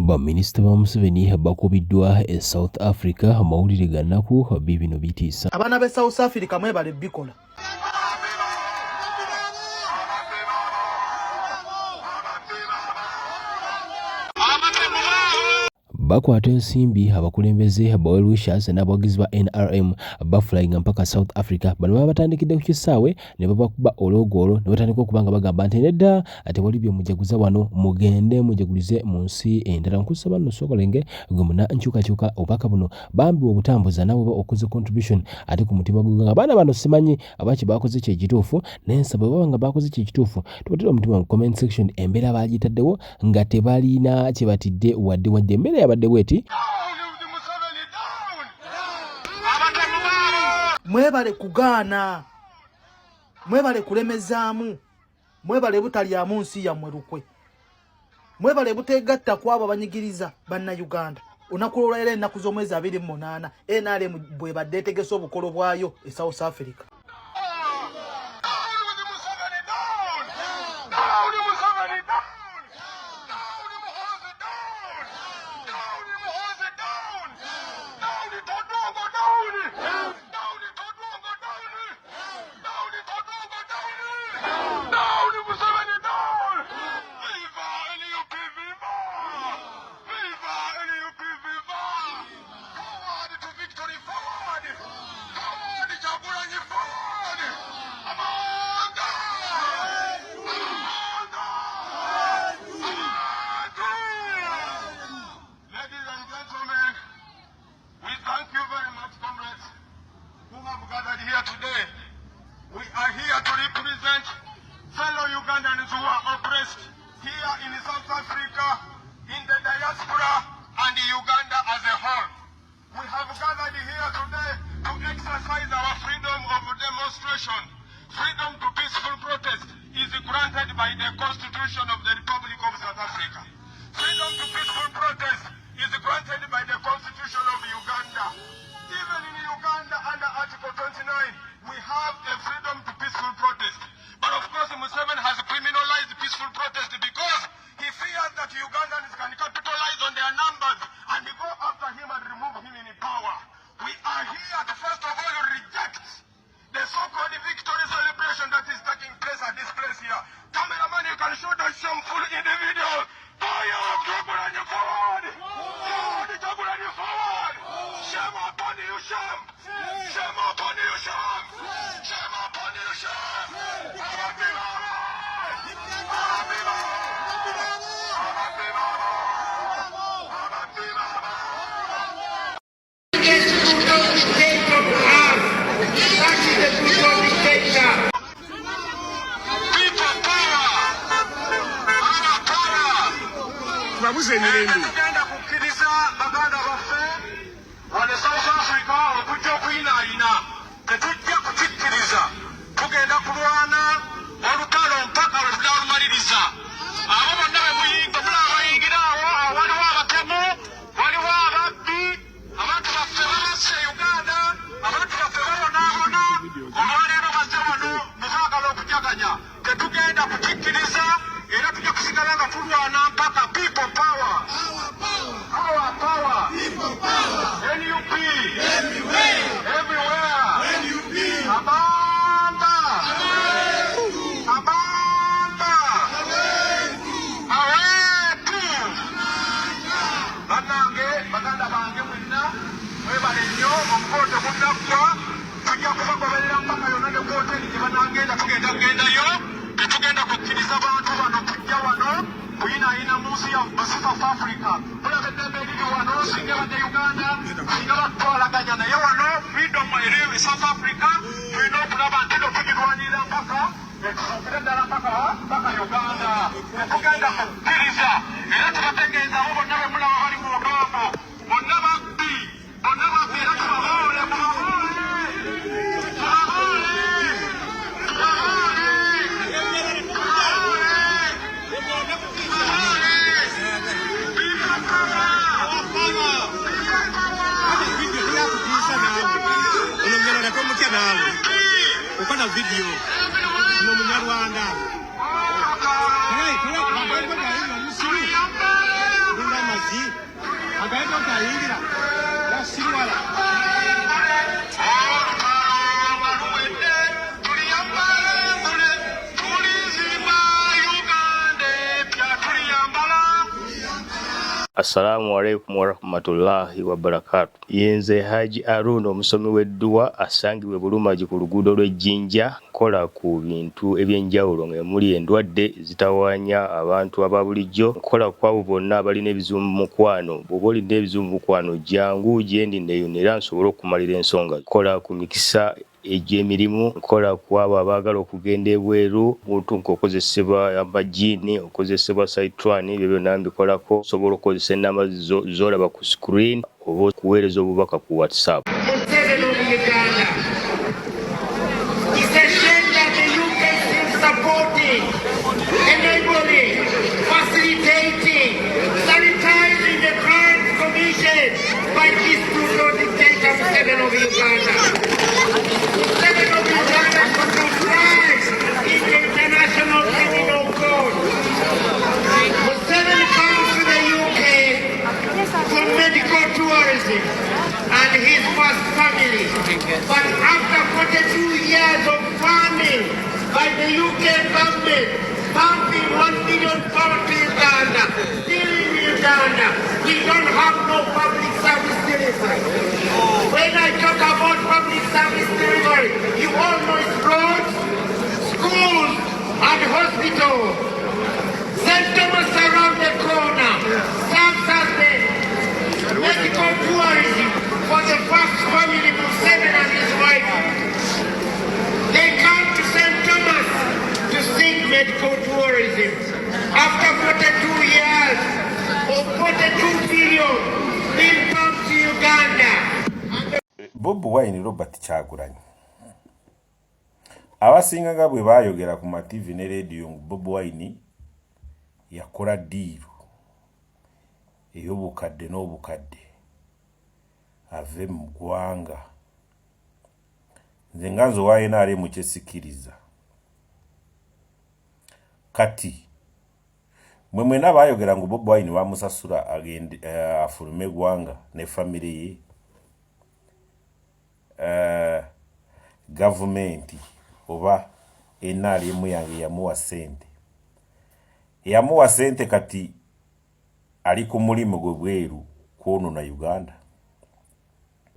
Baminisita ba Museveni bakubiddwa e South Africa amawulire gannaku bibino bitiisa. Abaana be South Africa mwebale bikola. Bakwata ensimbi abakulembeze ba Wishers n'abawagizi ba NRM baflyinga mpaka South Africa. Bano baba batandikidde ku kisaawe ne babakuba ologolo ne batandika okubanga bagamba nti nedda ate wali bye mujaguza wano mugende mujagulize mu nsi endala. Nkusaba nno sokolenge gumuna nkyukakyuka obaka buno bambi obutambuza nawe okoze contribution ate ku mutima guganga abaana bano simanyi abaki bakoze kye kituufu n'ensaba babanga bakoze kye kituufu tubatera omutima mu comment section embeera bagitaddewo nga tebalina kye batidde wadde embeera yabadde bweti. Mwebale kugaana, mwebale kulemezaamu, mwebale butalyamu nsi yammwe lukwe, mwebale butegatta kwabo abanyigiriza bannayuganda. Onakulola era ennaku z'omwezi 28 NRM bwe badde etegese obukolo bwayo e South Africa. Freedom to peaceful protest is granted by the Constitution of the Republic of South Africa. Freedom to peaceful protest is granted by the Constitution of Uganda. Even in Uganda, under Article 29, we have a freedom to peaceful protest. But of course, Museveni has criminalized peaceful protest because he fears that Ugandans can capitalize on their numbers and go after him and remove him in power. We are here to first of all reject the so-called victory celebration that is taking place at this place here. Cameraman, you can show the shameful individual. Fire! Jagulani forward! Forward! Jagulani forward! Shame upon you, shame! Shame upon you, shame! Shame upon you, shame! Tugenda kukkiriza baganda baffe wano South Africa okujja okuyinaayina tetujja kukikkiriza. Tugenda kulwana olutalo mpaka lwe tunalumaliriza. Abo bonna be muyinga mulaba bayingira awo waliwo abatemu, waliwo ababbi, abantu baffe babasse Uganda, abantu baffe babonaabona, olwaleero bazze wano mukaagala okujaganya. Tetugenda kukikkiriza era tujja kusigala nga tulwana mpaka people power. Our power. People power. NUP. Everywhere. Everywhere. NUP. Abanda. Abanda. Awetu. Banange, baganda bange mwenna, mwebale nnyo omukote munnaffa. Tujja kubagoberera mpaka yonna ne kooteri gye banagenda tugenda kugendayo. Tetugenda kukkiriza bantu bano kujja wano kuyinaayina mu nsi ya South Africa. Mulaba eddembe eriri wano singa badde Uganda singa batwalaganya naye wano freedom eri South Africa tulina okulaba nti tugirwanirira mpaka etusookere ddala mpaka Uganda. Tetugenda kukkiriza era tubategeeza abo bonna be mulaba bali mu lugambo bonna babbi era tubaboole ukana video no munyarwanda Assalamu alaikum warahmatullahi wabarakatuh. Yenze Haji Aruno omusomi w'edduwa asangibwe Bulumagi ku luguudo lw'Ejjinja nkola ku bintu ebyenjawulo ng'emuli endwadde zitawaanya abantu aba bulijjo. Nkola ku abo bonna abalina ebizibu mu mukwano. Bw'oba olina ebizibu mu mukwano jangu gyendi neeyonera nsobole okumalira ensonga. Nkola ku mikisa egy'emirimu, nkola ku abo abaagala okugenda ebweru, muntu nk'okozesebwa amajiini, okozesebwa saitwani, ebyo byonna mbikolako. Osobola okukozesa ennamba z'olaba ku screen oba okuweereza obubaka ku WhatsApp. And his first family. But after 42 years of farming by the UK government, pumping £1 million to Uganda, still in Uganda, we don't have no public service delivery. When I talk about public service delivery, you all know it's roads, schools, and hospitals. St. Thomas around the corner serves as the medical tourism for the first family, Museveni and his wife. They come to St. Thomas to seek medical tourism. After 42 years of 42 billion being pumped to Uganda. Bobi Wine Robert Kyagulanyi abasinga bwe baayogera ku TV ne radio Bobi Wine yakola diiru ey'obukadde n'obukadde ave mu ggwanga. Nze nga nze wa NRM kyesikiriza. Kati mwe mwena baayogera ngu Bobi Wine bamusasula agende afulume eggwanga ne famire ye, gavumenti oba NRM yange yamuwa ssente. Yamuwa ssente kati ali ku mulimu gwe bweru kwonona Uganda.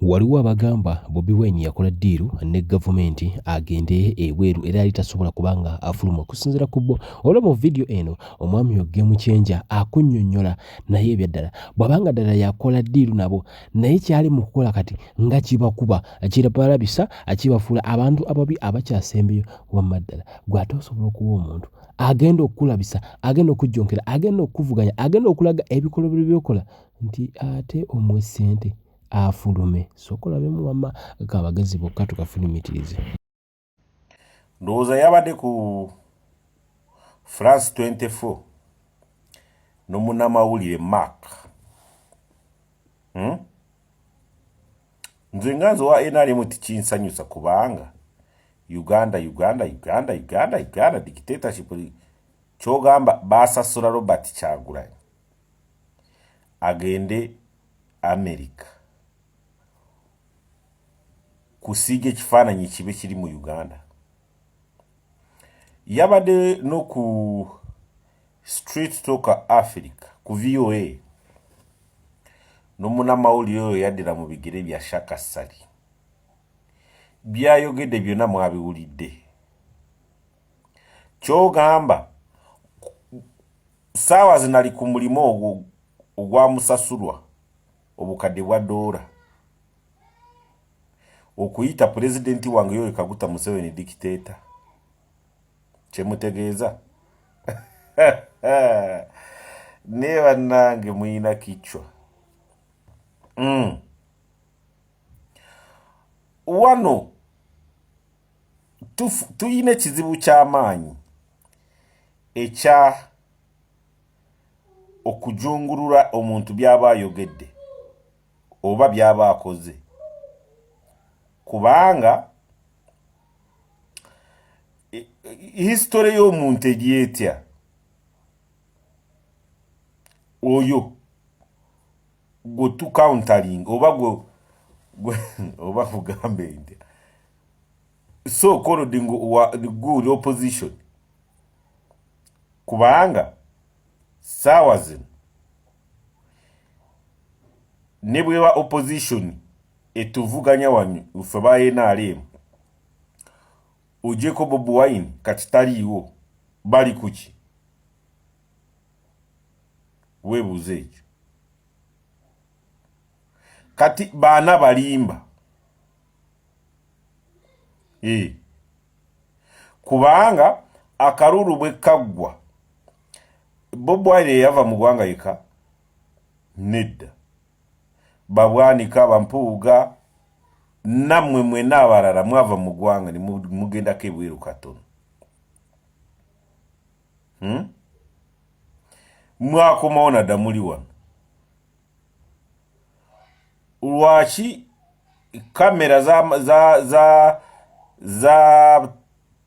Waliwo abagamba Bobi Wine yakola ddiiru ne gavumenti agende ebweru era alitasobola kubanga afuluma. Okusinziira ku bo olwo mu video eno omwami Game Changer akunnyonnyola naye ebyaddala bw'abanga ddala yakola ddiiru nabo naye kyali mu kukola kati nga kibakuba kirabalabisa akibafuula abantu ababi abakyasembeyo wamma ddala gw'ate osobola okuwa omuntu agenda okukulabisa agenda okujjonkera agenda okuvuganya agenda okulaga ebikolwa byokola nti ate omwe ssente afulume sokola bemu wamma kabagezi bokka tukafulimitirize. Ndowooza yabadde ku France 24 n'omunnamawulire Mark. Nze nga nze wa NRM tikinsanyusa kubanga Uganda dictatorship kyogamba basasula Robert Kyagulanyi agende America kusiga ekifaananyi kibe kiri mu Uganda. Yabadde no ku Street Talker Africa ku VOA n'omunnamawulire oyo yaddira mu bigere bya Shaka Ssali. Byayogedde byonna mwabiwulidde. Kyogamba saawa zinali ku mulimu ogwamusasulwa obukadde bwa $, okuyita pulezidenti wange Yoweri Kaguta Museveni dictator. Kyemutegeeza? Ne bannange muyina kichwa. Wano tuyina ekizibu ky'amaanyi ekya okujungulula omuntu by'aba ayogedde oba by'aba akoze. Kubanga history y'omuntu egyetya oyo go to countering oba go oba kugambe nti so called wa good opposition kubanga sawa zino nebwewa opposition etuvuganya wanyu ufe ba NRM uje ko Bobi Wine kati taliwo bali kuki webuze ekyo kati bana balimba kubanga akaruru bwe kaggwa Bobi Wine yava mu gwanga yeka nedda babwanika bampuuga namwe mwe nabarara mwava mu gwanga ni mugenda kebweru katono mwakomaona damuli wano lwaki kamera za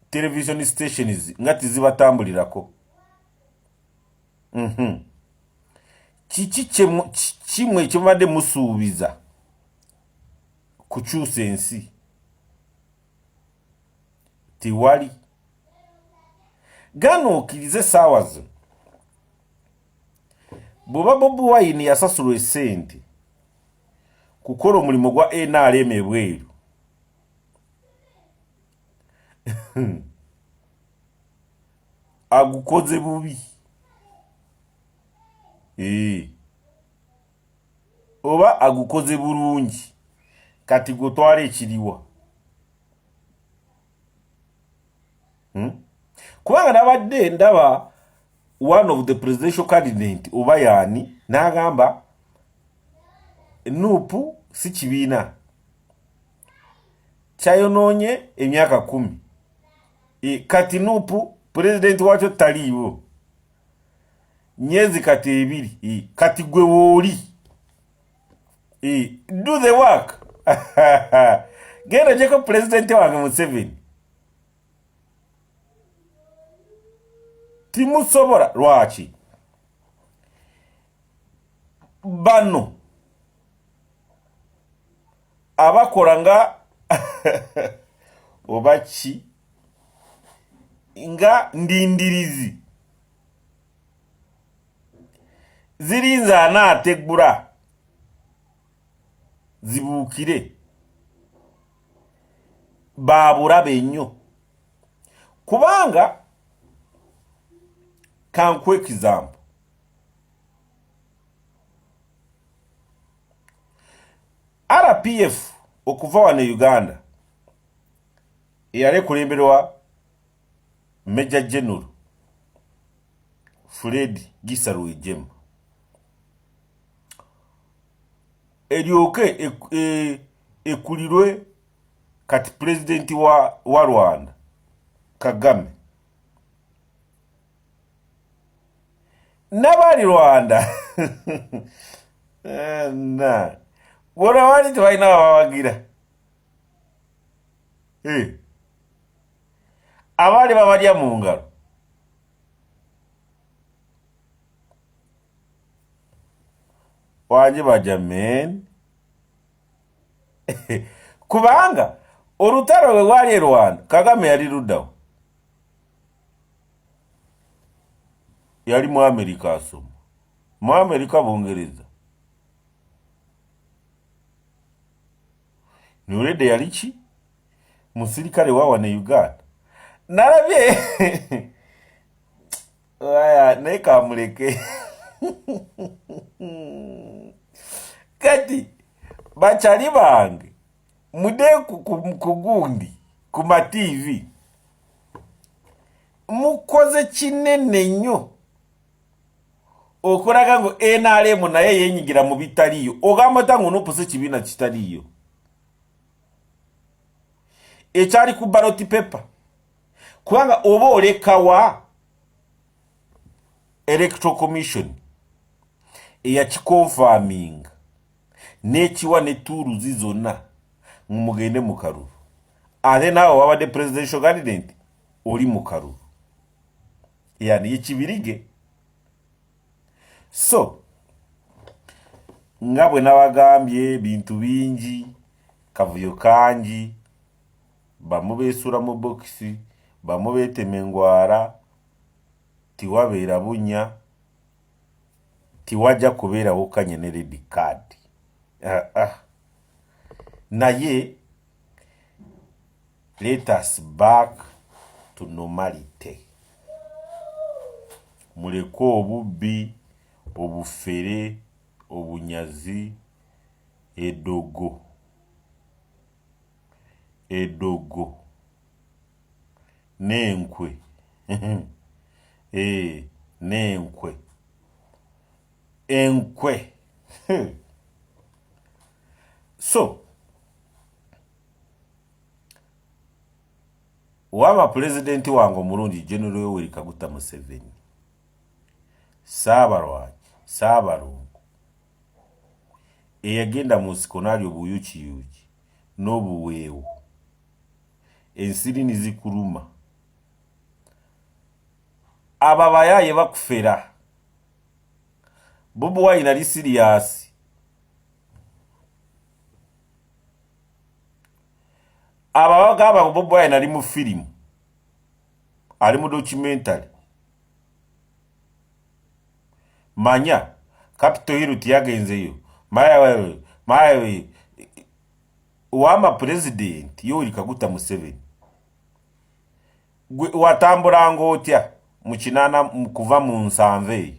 television stations ngati zibatambulirako kimwe kyobadde musuubiza kukyusa ensi tiwali gano okirize saawa zino bwoba Bobi Wine yasasulwa esente kukola omulimu gwa NRM ebweru agukoze bubi oba agukoze bulungi kati gotwala ekiriwa kubanga nabadde ndaba one of the presidential candidate oba yani n'agamba nupu si kibiina kyayonoonye emyaka 10 kati nupu president wakyo taliiwo nyezi kati 2 kati gwe wooli do the work genda jeko president wange Museveni timusobola lwaki bano abakola nga obachi nga ndindirizi zirinza anaateggula zibuukire babulabe nnyo kubanga kankwe example RPF okuva wano Uganda eyali kulemberwa Major General Fred Gisa Rwigema eryoke ekulirwe kati president wa Rwanda Kagame nabali Rwanda na bora wali twaina babagira abali babalya mu ngalo wanje baja men kubanga olutalo we wali Rwanda Kagame yali luddawo yali mu America asoma mu America Bungereza nurede yali ki musirikale wawa ne Uganda narabye aya neka muleke kati bachali bange mude kugundi kuma TV mukoze kinene nnyo okuraga ngo NRM naye yenyigira mu bitaliyo ogamba tangu nopuse kibina kitaliyo echali ku ballot paper kubanga oba olekawa electoral commission eya kikonfirming nechiwa ne turu zizona mugende mu Karuru ate nawo wabade presidential candidate oli mu Karuru yani yekibirige so nga bwe nabagambye bintu bingi kavuyo kangi bamu beesula mu bokisi bamu beetema engwara tiwabeera bunya tiwajja kubeerawo kanye ne red card naye let us back to normality muleke obubbi obufere obunyazi edogo n'enkwe n'enkwe enkwe so waba pulezidenti wange omulungi General Yoweri Kaguta Museveni Saabalongo eyagenda mu nsiko nalyo obuyuukiyuuki n'obuweewo ensiri nizikuluma ababayaaye bakufera Bobi Wine ali siriyasi ababagamba Bobi Wine ali mu firimu ali mu documentary manya Capitol Hill tiyagenzeyo maya wama president Yoweri Kaguta Museveni watambulanga otya mu kinana kuva mu nsanve eyo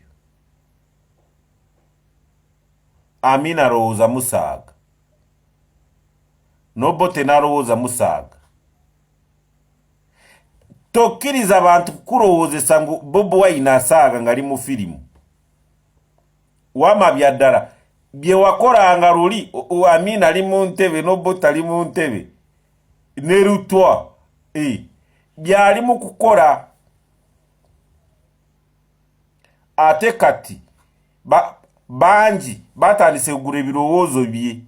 Amina Roza Musaaga Nobote narowooza Musaaga tokkiriza abantu kurowoozesa ngu Bobi Wine asaaga ngali mu firimu wama byaddala bye wakolanga luli Amina ali mu ntebe Nobote ali mu ntebe ne Rutwa byali mu kukola ate kati bangi batandise kugula ebirowoozo bye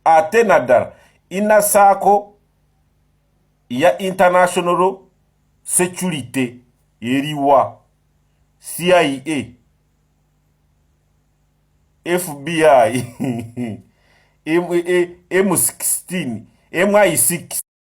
ate naddala inasaako ya international security eriwa CIA FBI M16 MI6